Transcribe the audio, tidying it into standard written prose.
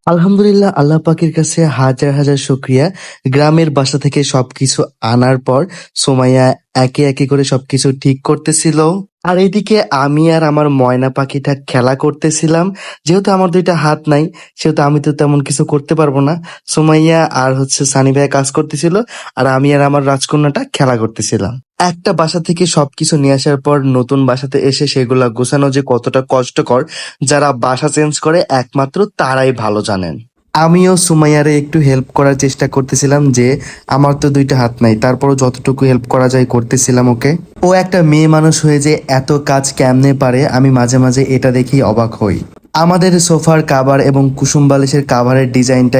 আলহামদুলিল্লাহ, আল্লাহ পাকের কাছে হাজার হাজার শুকরিয়া। গ্রামের বাসা থেকে সবকিছু আনার পর সুমাইয়া একে একে করে সবকিছু ঠিক করতেছিল। আর এদিকে আমি আর আমার ময়না পাখিটা খেলা করতেছিলাম। যেহেতু আমার দুইটা হাত নাই, সেহেতু আমি তো তেমন কিছু করতে পারবো না। সুমাইয়া আর সানি ভাইয়া কাজ করতেছিল, আর আমি আর আমার রাজকন্যাটা খেলা করতেছিলাম। একটা বাসা থেকে সবকিছু নিয়ে আসার পর নতুন বাসাতে এসে সেগুলা গোছানো যে কতটা কষ্টকর, যারা বাসা চেঞ্জ করে একমাত্র তারাই ভালো জানেন। আমিও সুমাইয়ারে একটু হেল্প করার চেষ্টা করতেছিলাম, যে আমার তো দুইটা হাত নাই, তারপরও যতটুকু হেল্প করা যায় করতেছিলাম ওকে। ও একটা মেয়ে মানুষ হয়ে যে এত কাজ কেমনে পারে, আমি মাঝে মাঝে এটা দেখেই অবাক হই। আমাদের সোফার কাভার এবং কুসুম বালিশের কাভারের ডিজাইনটা